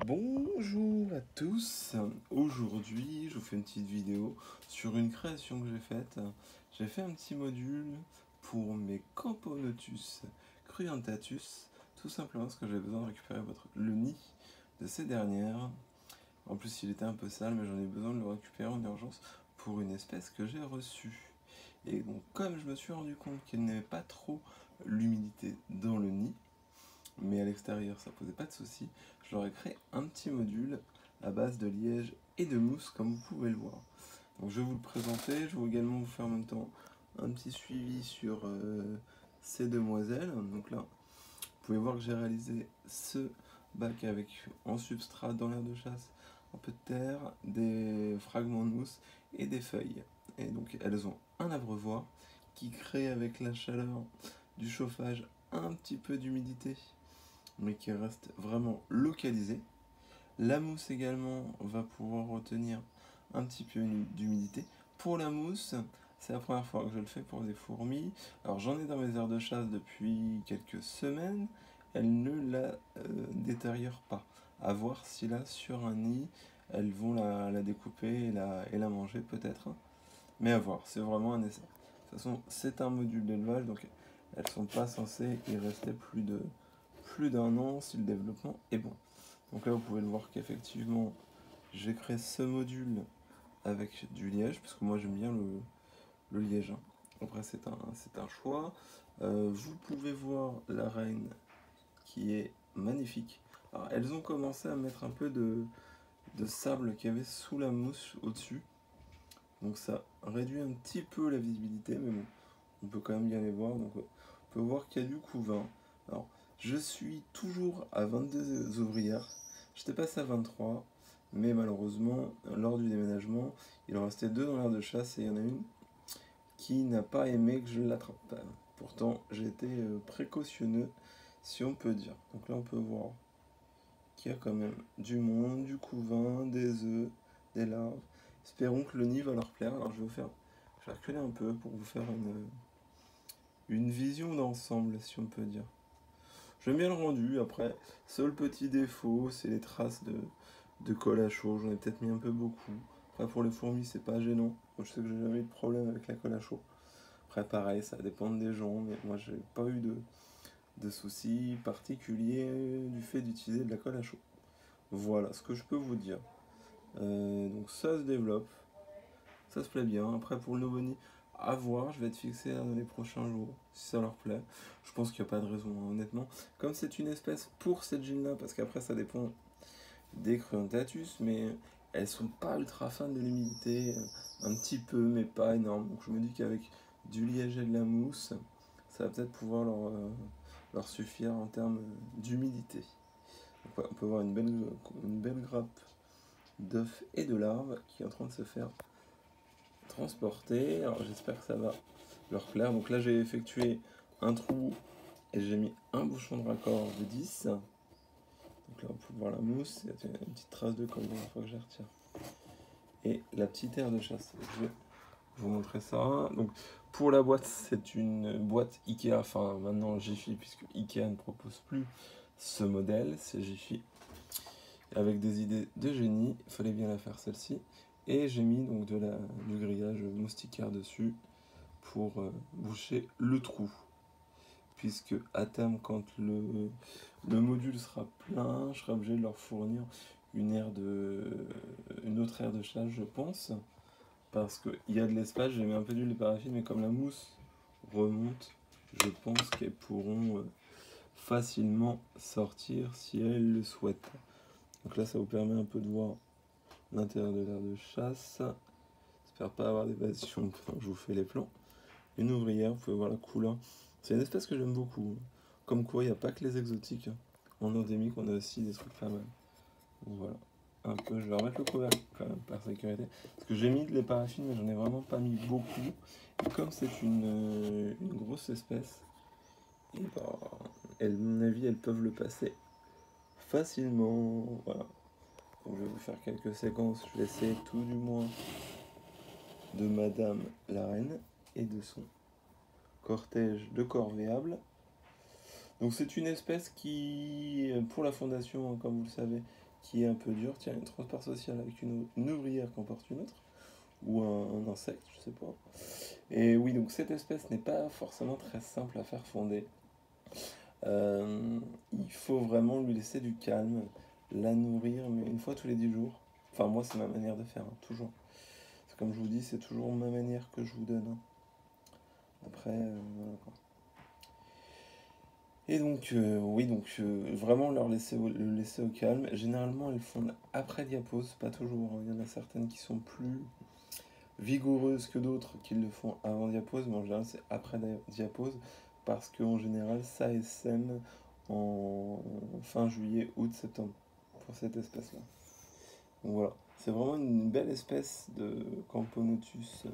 Bonjour à tous, aujourd'hui je vous fais une petite vidéo sur une création que j'ai faite. J'ai fait un petit module pour mes Camponotus cruentatus, tout simplement parce que j'avais besoin de récupérer le nid de ces dernières. En plus il était un peu sale mais j'en ai besoin de le récupérer en urgence pour une espèce que j'ai reçue. Et donc comme je me suis rendu compte qu'il n'y avait pas trop l'humidité dans le nid, mais à l'extérieur ça posait pas de soucis, je leur ai créé un petit module à base de liège et de mousse comme vous pouvez le voir. Donc je vais vous le présenter, je vais également vous faire en même temps un petit suivi sur ces demoiselles. Donc là, vous pouvez voir que j'ai réalisé ce bac avec en substrat dans l'air de chasse un peu de terre, des fragments de mousse et des feuilles. Et donc elles ont un abreuvoir qui crée avec la chaleur du chauffage un petit peu d'humidité mais qui reste vraiment localisé. La mousse également va pouvoir retenir un petit peu d'humidité. Pour la mousse, c'est la première fois que je le fais pour des fourmis. Alors j'en ai dans mes aires de chasse depuis quelques semaines. Elles ne la détériorent pas. À voir si là, sur un nid, elles vont la découper et la manger peut-être. Mais à voir, c'est vraiment un essai. De toute façon, c'est un module d'élevage, donc elles ne sont pas censées y rester plus d'un an si le développement est bon. Donc là, vous pouvez le voir qu'effectivement, j'ai créé ce module avec du liège, parce que moi j'aime bien le liège. Après, c'est un choix. Vous pouvez voir la reine qui est magnifique. Alors, elles ont commencé à mettre un peu de sable qu'il y avait sous la mousse au-dessus. Donc ça réduit un petit peu la visibilité, mais bon, on peut quand même bien les voir. Donc on peut voir qu'il y a du couvain. Alors, je suis toujours à 22 ouvrières. J'étais passé à 23, mais malheureusement, lors du déménagement, il en restait 2 dans l'aire de chasse et il y en a une qui n'a pas aimé que je l'attrape. Pourtant, j'ai été précautionneux, si on peut dire. Donc là, on peut voir qu'il y a quand même du monde, du couvain, des œufs, des larves. Espérons que le nid va leur plaire. Alors je vais reculer un peu pour vous faire une vision d'ensemble, si on peut dire. J'aime bien le rendu. Après, seul petit défaut, c'est les traces de colle à chaud. J'en ai peut-être mis un peu beaucoup. Après, pour les fourmis, c'est pas gênant. Moi, je sais que j'ai jamais eu de problème avec la colle à chaud. Après, pareil, ça dépend des gens, mais moi, j'ai pas eu de soucis particuliers du fait d'utiliser de la colle à chaud. Voilà ce que je peux vous dire. Donc ça se développe, ça se plaît bien. Après pour le nouveau-nid, à voir, je vais être fixé dans les prochains jours, si ça leur plaît. Je pense qu'il n'y a pas de raison, hein, honnêtement. Comme c'est une espèce pour cette gine-là, parce qu'après ça dépend des Cruentatus, mais elles sont pas ultra fans de l'humidité, un petit peu, mais pas énorme. Donc je me dis qu'avec du liège et de la mousse, ça va peut-être pouvoir leur suffire en termes d'humidité. Donc, ouais, on peut voir une belle grappe d'œufs et de larves qui est en train de se faire transporter. Alors j'espère que ça va leur plaire. Donc là j'ai effectué un trou et j'ai mis un bouchon de raccord de 10. Donc là on peut voir la mousse, il y a une petite trace de colle, il faut que je la retire. Et la petite aire de chasse. Je vais vous montrer ça. Donc pour la boîte, c'est une boîte Ikea, enfin maintenant Jiffy, puisque Ikea ne propose plus ce modèle, c'est Jiffy. Avec des idées de génie, il fallait bien la faire celle-ci. Et j'ai mis donc du grillage moustiquaire dessus pour boucher le trou. Puisque à terme, quand le module sera plein, je serai obligé de leur fournir une autre aire de chasse, je pense. Parce qu'il y a de l'espace, j'ai mis un peu d'huile de paraffine, mais comme la mousse remonte, je pense qu'elles pourront facilement sortir si elles le souhaitent. Donc là, ça vous permet un peu de voir l'intérieur de l'aire de chasse. J'espère pas avoir d'évasion quand je vous fais les plans. Une ouvrière, vous pouvez voir la couleur. C'est une espèce que j'aime beaucoup. Comme quoi, il n'y a pas que les exotiques. En endémique, on a aussi des trucs pas mal. Donc voilà. Un peu, je vais remettre le couvercle quand même par sécurité. Parce que j'ai mis de les paraffines, mais j'en ai vraiment pas mis beaucoup. Et comme c'est une grosse espèce, et bah, à mon avis, elles peuvent le passer facilement. Voilà. Donc je vais vous faire quelques séquences. Je vais essayer tout du moins de Madame la Reine et de son cortège de corvéables. Donc c'est une espèce qui, pour la fondation, hein, comme vous le savez, qui est un peu dur. Tiens, une transport social avec une ouvrière qui emporte une autre, ou un insecte, je sais pas. Et oui, donc cette espèce n'est pas forcément très simple à faire fonder. Il faut vraiment lui laisser du calme, la nourrir, mais une fois tous les 10 jours. Enfin, moi, c'est ma manière de faire, hein, toujours. C'est comme je vous dis, c'est toujours ma manière que je vous donne, hein. Après, voilà quoi. Et donc, oui, donc vraiment le laisser au calme. Généralement, elles fondent après diapause, pas toujours, hein. Il y en a certaines qui sont plus vigoureuses que d'autres qui le font avant diapause, mais en général, c'est après diapause, parce qu'en général, ça sème en fin juillet, août, septembre, pour cette espèce-là. Donc voilà, c'est vraiment une belle espèce de Camponotus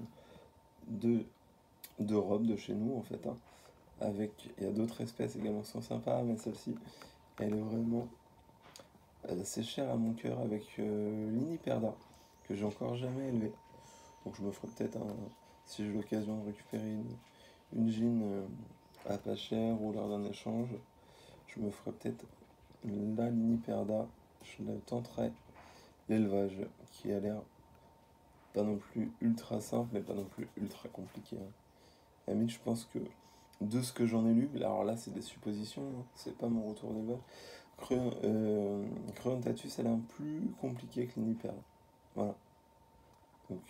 de d'Europe, de chez nous en fait, hein. Il y a d'autres espèces également qui sont sympas, mais celle-ci, elle est vraiment assez chère à mon cœur avec l'Iniperda, que j'ai encore jamais élevé. Donc je me ferai peut-être, si j'ai l'occasion de récupérer une gine à pas cher ou lors d'un échange, je me ferai peut-être la Liniperda, je la tenterai l'élevage, qui a l'air pas non plus ultra simple, mais pas non plus ultra compliqué, hein. Limite, je pense que de ce que j'en ai lu, alors là c'est des suppositions, hein, c'est pas mon retour d'élevage, Creontatus elle est un plus compliqué que l'Iniperda. Voilà. Donc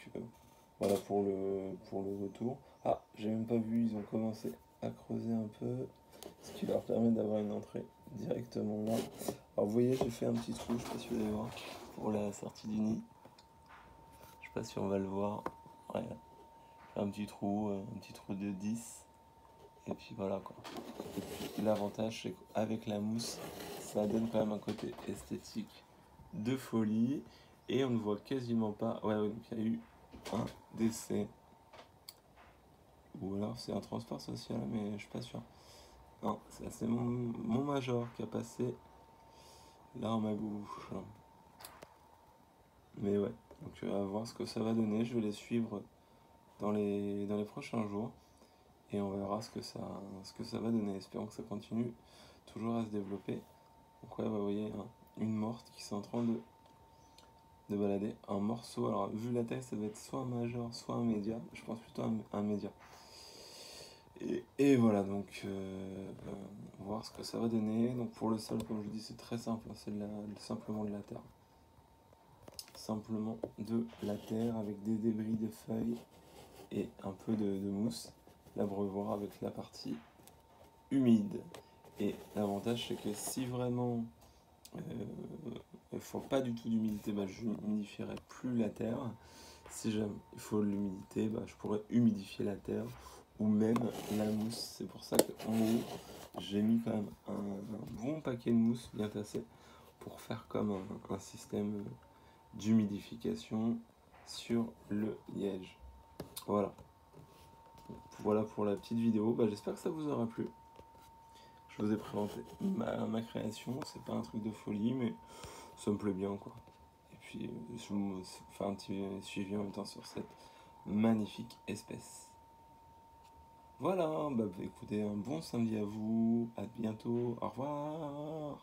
voilà pour le retour. Ah, j'ai même pas vu, ils ont commencé à creuser un peu, ce qui leur permet d'avoir une entrée directement là. Alors vous voyez, j'ai fait un petit trou, je sais pas si vous allez voir, pour la sortie du nid. Je sais pas si on va le voir. Ouais, un petit trou de 10. Et puis voilà quoi. Et puis l'avantage c'est qu'avec la mousse, ça donne quand même un côté esthétique de folie. Et on ne voit quasiment pas. Ouais, donc il y a eu un décès. Ou alors c'est un transport social, mais je suis pas sûr. Non, c'est mon major qui a passé là en ma bouche. Mais ouais, donc à voir ce que ça va donner. Je vais les suivre dans les prochains jours. Et on verra ce que ça va donner. Espérons que ça continue toujours à se développer. Donc ouais, vous voyez, hein, une morte qui est en train de balader. Un morceau, alors vu la taille, ça doit être soit un major, soit un média. Je pense plutôt un média. Et voilà, donc voir ce que ça va donner. Donc pour le sol, comme je vous dis, c'est très simple, hein, c'est simplement de la terre. Simplement de la terre avec des débris de feuilles et un peu de mousse. L'abreuvoir avec la partie humide. Et l'avantage, c'est que si vraiment il ne faut pas du tout d'humidité, bah, je n'humidifierai plus la terre. Si jamais il faut de l'humidité, bah, je pourrais humidifier la terre ou même la mousse. C'est pour ça qu'en haut, j'ai mis quand même un bon paquet de mousse bien tassé pour faire comme un système d'humidification sur le liège. Voilà. Voilà pour la petite vidéo. Bah, j'espère que ça vous aura plu. Je vous ai présenté ma création. C'est pas un truc de folie, mais ça me plaît bien, quoi. Et puis, je vous fais un petit suivi en même temps sur cette magnifique espèce. Voilà, bah écoutez, un bon samedi à vous. À bientôt. Au revoir.